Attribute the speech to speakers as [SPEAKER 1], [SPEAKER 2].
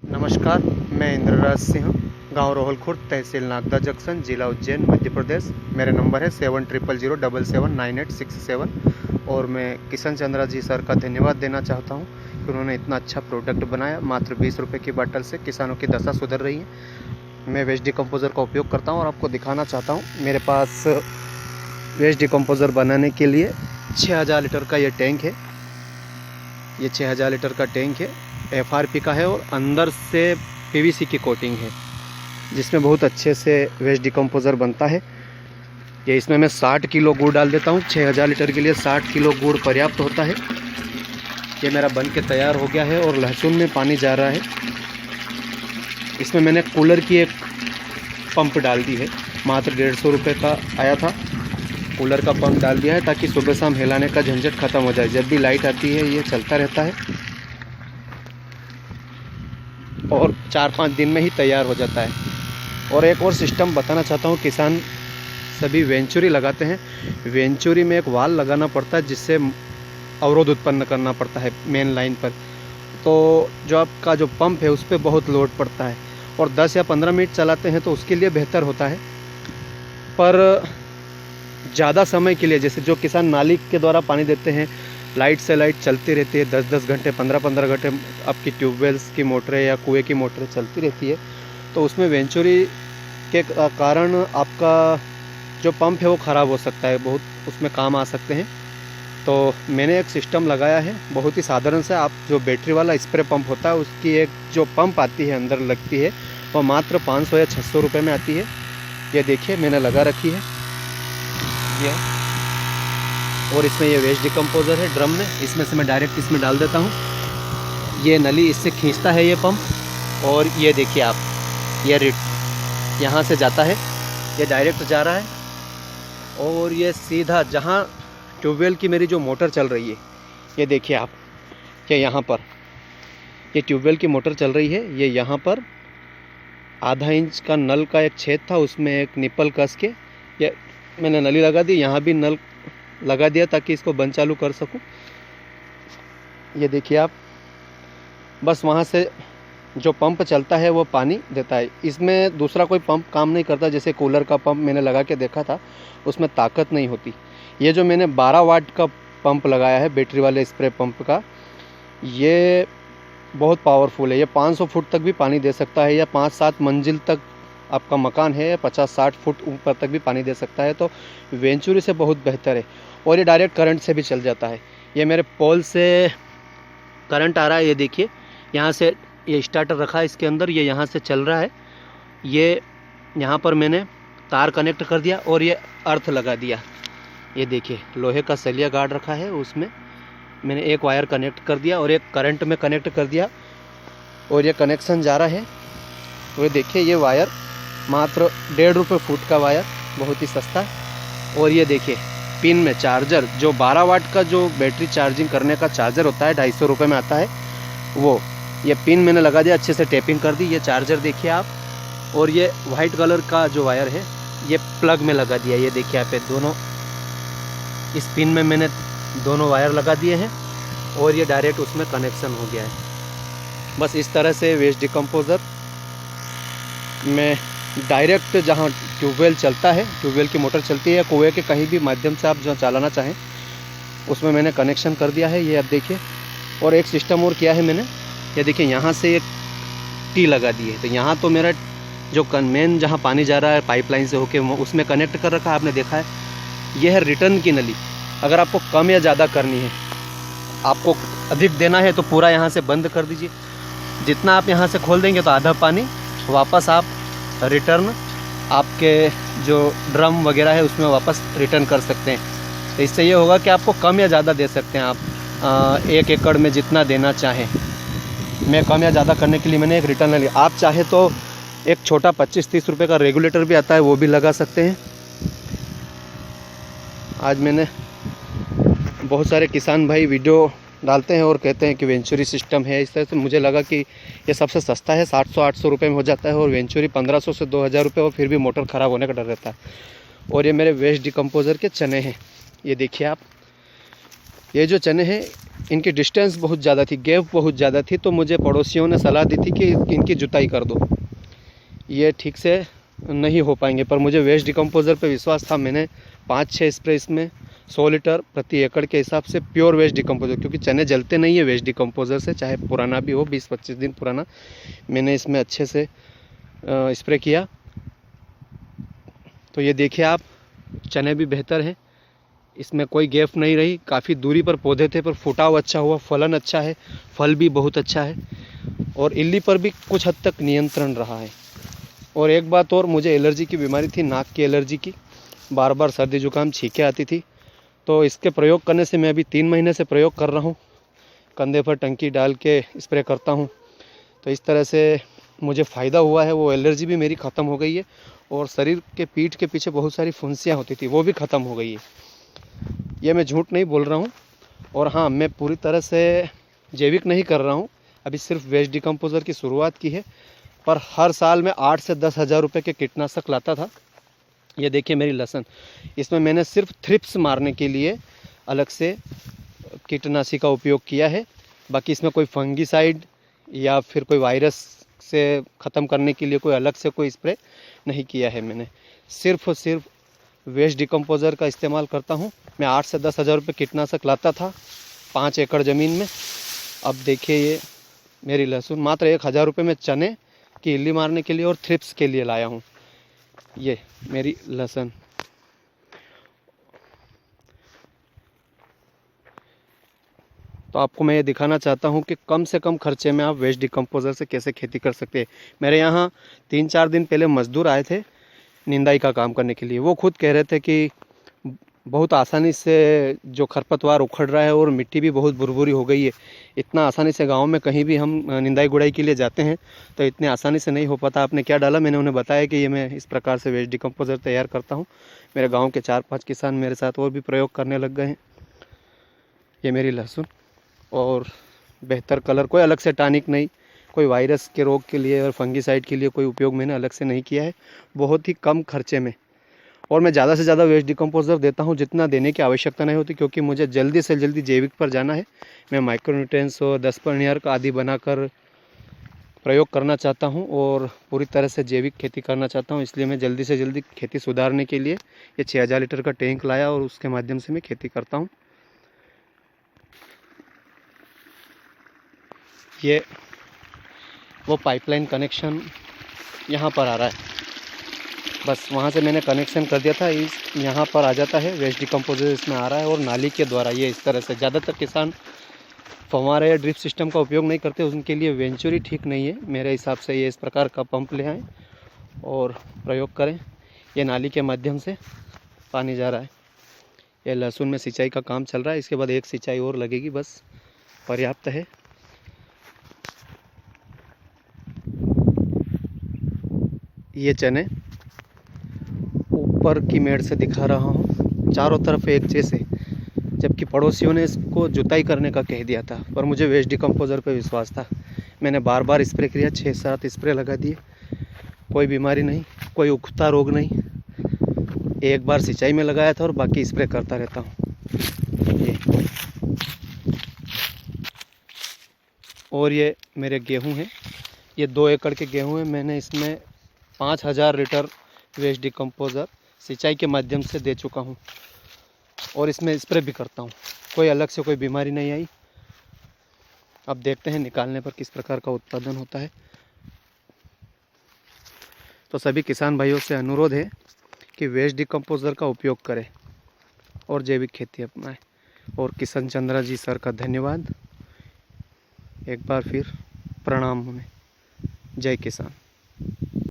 [SPEAKER 1] नमस्कार, मैं इंद्रराज सिंह, गांव रोहल खुर्द, तहसील नागदा जंक्शन, जिला उज्जैन, मध्य प्रदेश। मेरा नंबर है 7000779867 और मैं किशन चंद्रा जी सर का धन्यवाद देना चाहता हूं कि उन्होंने इतना अच्छा प्रोडक्ट बनाया। मात्र 20 रुपये की बॉटल से किसानों की दशा सुधर रही है। मैं वेस्ट डिकम्पोज़र का उपयोग करता हूं और आपको दिखाना चाहता हूं। मेरे पास वेस्ट डिकम्पोज़र बनाने के लिए 6000 लीटर का ये टैंक है। ये 6000 लीटर का टैंक है, FRP का है और अंदर से PVC की कोटिंग है, जिसमें बहुत अच्छे से वेस्ट डिकम्पोज़र बनता है। ये इसमें मैं 60 किलो गुड़ डाल देता हूँ। 6000 लीटर के लिए 60 किलो गुड़ पर्याप्त होता है। ये मेरा बन के तैयार हो गया है और लहसुन में पानी जा रहा है। इसमें मैंने कूलर की एक पंप डाल दी है, मात्र 150 रुपये का आया था। कूलर का पंप डाल दिया है ताकि सुबह शाम हिलाने का झंझट ख़त्म हो जाए। जब भी लाइट आती है ये चलता रहता है और 4-5 दिन में ही तैयार हो जाता है। और एक और सिस्टम बताना चाहता हूँ, किसान सभी वेंचुरी लगाते हैं। वेंचुरी में एक वाल लगाना पड़ता है जिससे अवरोध उत्पन्न करना पड़ता है मेन लाइन पर। तो जो आपका जो पंप है उस पर बहुत लोड पड़ता है और 10 या 15 मिनट चलाते हैं तो उसके लिए बेहतर होता है। पर ज़्यादा समय के लिए, जैसे जो किसान नाली के द्वारा पानी देते हैं, लाइट से लाइट चलती रहती है, 10-10 घंटे 15-15 घंटे आपकी ट्यूबवेल्स की मोटरें या कुएं की मोटरें चलती रहती है, तो उसमें वेंचुरी के कारण आपका जो पंप है वो ख़राब हो सकता है, बहुत उसमें काम आ सकते हैं। तो मैंने एक सिस्टम लगाया है, बहुत ही साधारण से। आप जो बैटरी वाला स्प्रे पंप होता है उसकी एक जो पंप आती है अंदर लगती है, वो मात्र 500 या 600 रुपये में आती है। ये देखिए मैंने लगा रखी है ये, और इसमें ये वेस्ट डिकम्पोज़र है ड्रम में। इसमें से मैं डायरेक्ट इसमें डाल देता हूँ। ये नली इससे खींचता है ये पंप, और ये देखिए आप, ये यहाँ से जाता है, ये डायरेक्ट जा रहा है और ये सीधा जहाँ ट्यूबवेल की मेरी जो मोटर चल रही है, ये देखिए आप, ये यहाँ पर ये ट्यूबवेल की मोटर चल रही है। ये यहाँ पर आधा इंच का नल का एक छेद था, उसमें एक निप्पल कस के ये मैंने नली लगा दी। यहाँ भी नल लगा दिया ताकि इसको बंद चालू कर सकूं। ये देखिए आप, बस वहाँ से जो पंप चलता है वो पानी देता है। इसमें दूसरा कोई पंप काम नहीं करता। जैसे कूलर का पंप मैंने लगा के देखा था, उसमें ताकत नहीं होती। ये जो मैंने 12 वाट का पंप लगाया है, बैटरी वाले स्प्रे पंप का, ये बहुत पावरफुल है। ये 500 फुट तक भी पानी दे सकता है, या 5-7 मंजिल तक आपका मकान है, 50-60 फुट ऊपर तक भी पानी दे सकता है। तो वेंचुरी से बहुत बेहतर है। और ये डायरेक्ट करंट से भी चल जाता है। ये मेरे पोल से करंट आ रहा है, ये देखिए, यहाँ से ये स्टार्टर रखा है इसके अंदर, ये यहाँ से चल रहा है। ये यहाँ पर मैंने तार कनेक्ट कर दिया और ये अर्थ लगा दिया। ये देखिए लोहे का सलिया गार्ड रखा है, उसमें मैंने एक वायर कनेक्ट कर दिया और एक करंट में कनेक्ट कर दिया, और ये कनेक्शन जा रहा है। वो देखिए ये वायर मात्र 1.5 रुपये फुट का वायर, बहुत ही सस्ता है। और ये देखिए पिन में चार्जर, जो 12 वाट का जो बैटरी चार्जिंग करने का चार्जर होता है, 250 रुपये में आता है वो। ये पिन मैंने लगा दिया, अच्छे से टेपिंग कर दी। ये चार्जर देखिए आप, और ये वाइट कलर का जो वायर है ये प्लग में लगा दिया। ये देखिए आप, दोनों इस पिन में मैंने दोनों वायर लगा दिए हैं और ये डायरेक्ट उसमें कनेक्शन हो गया है। बस इस तरह से वेस्ट डिकम्पोज़र में डायरेक्ट जहाँ ट्यूबवेल चलता है, ट्यूबवेल की मोटर चलती है, कुएं के कहीं भी माध्यम से आप जो चलाना चाहें उसमें मैंने कनेक्शन कर दिया है। ये आप देखिए, और एक सिस्टम और किया है मैंने, ये देखिए यहाँ से एक टी लगा दी है। तो यहाँ तो मेरा जो मेन जहाँ पानी जा रहा है पाइपलाइन से होके उसमें कनेक्ट कर रखा है, आपने देखा है। ये है रिटर्न की नली। अगर आपको कम या ज़्यादा करनी है, आपको अधिक देना है तो पूरा यहाँ से बंद कर दीजिए। जितना आप यहाँ से खोल देंगे तो आधा पानी वापस आप रिटर्न आपके जो ड्रम वगैरह है उसमें वापस रिटर्न कर सकते हैं। तो इससे ये होगा कि आपको कम या ज़्यादा दे सकते हैं आप, 1 एकड़ में जितना देना चाहें। मैं कम या ज़्यादा करने के लिए मैंने एक रिटर्न लिया। आप चाहे तो एक छोटा 25-30 रुपये का रेगुलेटर भी आता है, वो भी लगा सकते हैं। आज मैंने बहुत सारे किसान भाई वीडियो डालते हैं और कहते हैं कि वेंचुरी सिस्टम है। इस तरह से मुझे लगा कि ये सबसे सस्ता है, 700-800 रुपये में हो जाता है, और वेंचुरी 1500 से 2000 रुपये, और फिर भी मोटर ख़राब होने का डर रहता है। और ये मेरे वेस्ट डिकम्पोज़र के चने हैं। ये देखिए आप, ये जो चने हैं इनकी डिस्टेंस बहुत ज़्यादा थी, गैप बहुत ज़्यादा थी, तो मुझे पड़ोसियों ने सलाह दी थी कि इनकी जुताई कर दो, ये ठीक से नहीं हो पाएंगे। पर मुझे वेस्ट डिकम्पोज़र पे विश्वास था। मैंने 5-6 स्प्रे इसमें 100 लीटर प्रति एकड़ के हिसाब से प्योर वेस्ट डिकम्पोज़र, क्योंकि चने जलते नहीं है वेस्ट डिकम्पोज़र से, चाहे पुराना भी हो, 20-25 दिन पुराना, मैंने इसमें अच्छे से स्प्रे किया। तो ये देखिए आप, चने भी बेहतर हैं, इसमें कोई गैप नहीं रही। काफ़ी दूरी पर पौधे थे, पर फुटाव अच्छा हुआ, फलन अच्छा है, फल भी बहुत अच्छा है, और इल्ली पर भी कुछ हद तक नियंत्रण रहा है। और एक बात और, मुझे एलर्जी की बीमारी थी, नाक की एलर्जी की, बार बार सर्दी जुकाम छींकें आती थी। तो इसके प्रयोग करने से मैं अभी 3 महीने से प्रयोग कर रहा हूँ, कंधे पर टंकी डाल के स्प्रे करता हूँ। तो इस तरह से मुझे फ़ायदा हुआ है, वो एलर्जी भी मेरी ख़त्म हो गई है, और शरीर के पीठ के पीछे बहुत सारी फुंसियाँ होती थी, वो भी ख़त्म हो गई है। ये मैं झूठ नहीं बोल रहा हूँ। और हाँ, मैं पूरी तरह से जैविक नहीं कर रहा हूँ, अभी सिर्फ वेस्ट डिकम्पोज़र की शुरुआत की है। पर हर साल मैं 8 से 10 हज़ार रुपये के कीटनाशक लाता था। ये देखिए मेरी लहसुन, इसमें मैंने सिर्फ थ्रिप्स मारने के लिए अलग से कीटनाशी का उपयोग किया है। बाकी इसमें कोई फंगीसाइड या फिर कोई वायरस से ख़त्म करने के लिए कोई अलग से कोई स्प्रे नहीं किया है मैंने। सिर्फ और सिर्फ वेस्ट डिकम्पोज़र का इस्तेमाल करता हूँ। मैं 8 से 10 हज़ार रुपये कीटनाशक लाता था 5 एकड़ ज़मीन में। अब देखिए ये मेरी लहसुन मात्र 1,000 रुपये में चने की इल्ली मारने के लिए और थ्रिप्स के लिए लाया हूँ। ये मेरी लहसुन। तो आपको मैं ये दिखाना चाहता हूँ कि कम से कम खर्चे में आप वेस्ट डिकम्पोज़र से कैसे खेती कर सकते हैं। मेरे यहाँ 3-4 दिन पहले मज़दूर आए थे निंदाई का काम करने के लिए। वो खुद कह रहे थे कि बहुत आसानी से जो खरपतवार उखड़ रहा है और मिट्टी भी बहुत भुरभुरी हो गई है। इतना आसानी से गांव में कहीं भी हम निंदाई गुड़ाई के लिए जाते हैं तो इतने आसानी से नहीं हो पाता। आपने क्या डाला? मैंने उन्हें बताया कि ये मैं इस प्रकार से वेस्ट डिकम्पोज़र तैयार करता हूँ। मेरे गाँव के 4-5 किसान मेरे साथ और भी प्रयोग करने लग गए हैं। ये मेरी लहसुन, और बेहतर कलर, कोई अलग से टॉनिक नहीं, कोई वायरस के रोग के लिए और फंगीसाइड के लिए कोई उपयोग मैंने अलग से नहीं किया है। बहुत ही कम खर्चे में, और मैं ज़्यादा से ज़्यादा वेस्ट डिकम्पोज़र देता हूँ जितना देने की आवश्यकता नहीं होती, क्योंकि मुझे जल्दी से जल्दी जैविक पर जाना है। मैं माइक्रोन्यूट्रिएंट्स और 10 पर का आदि बनाकर प्रयोग करना चाहता हूँ और पूरी तरह से जैविक खेती करना चाहता हूँ। इसलिए मैं जल्दी से जल्दी खेती सुधारने के लिए ये 6000 लीटर का टैंक लाया और उसके माध्यम से मैं खेती करता हूँ। ये वो पाइपलाइन कनेक्शन यहाँ पर आ रहा है, बस वहाँ से मैंने कनेक्शन कर दिया था। इस यहाँ पर आ जाता है, वेस्ट डिकम्पोज़र इसमें आ रहा है और नाली के द्वारा ये इस तरह से। ज़्यादातर किसान फव्वारा या ड्रिप सिस्टम का उपयोग नहीं करते, उनके लिए वेंचुरी ठीक नहीं है। मेरे हिसाब से ये इस प्रकार का पंप ले आएँ और प्रयोग करें। ये नाली के माध्यम से पानी जा रहा है। ये लहसुन में सिंचाई का काम चल रहा है, इसके बाद एक सिंचाई और लगेगी, बस पर्याप्त है। ये चने ऊपर की मेड़ से दिखा रहा हूँ, चारों तरफ एक जैसे, जबकि पड़ोसियों ने इसको जुताई करने का कह दिया था, पर मुझे वेस्ट डिकम्पोज़र पे विश्वास था। मैंने बार बार स्प्रे किया, 6-7 स्प्रे लगा दिए, कोई बीमारी नहीं, कोई उगता रोग नहीं। एक बार सिंचाई में लगाया था और बाकी स्प्रे करता रहता हूँ। और ये मेरे गेहूँ हैं, ये 2 एकड़ के गेहूँ हैं। मैंने इसमें 5000 लीटर वेस्ट डिकम्पोज़र सिंचाई के माध्यम से दे चुका हूँ और इसमें स्प्रे भी करता हूँ। कोई अलग से कोई बीमारी नहीं आई। अब देखते हैं निकालने पर किस प्रकार का उत्पादन होता है। तो सभी किसान भाइयों से अनुरोध है कि वेस्ट डिकम्पोज़र का उपयोग करें और जैविक खेती अपनाएं। और किशन चंद्रा जी सर का धन्यवाद, एक बार फिर प्रणाम हमें। जय किसान।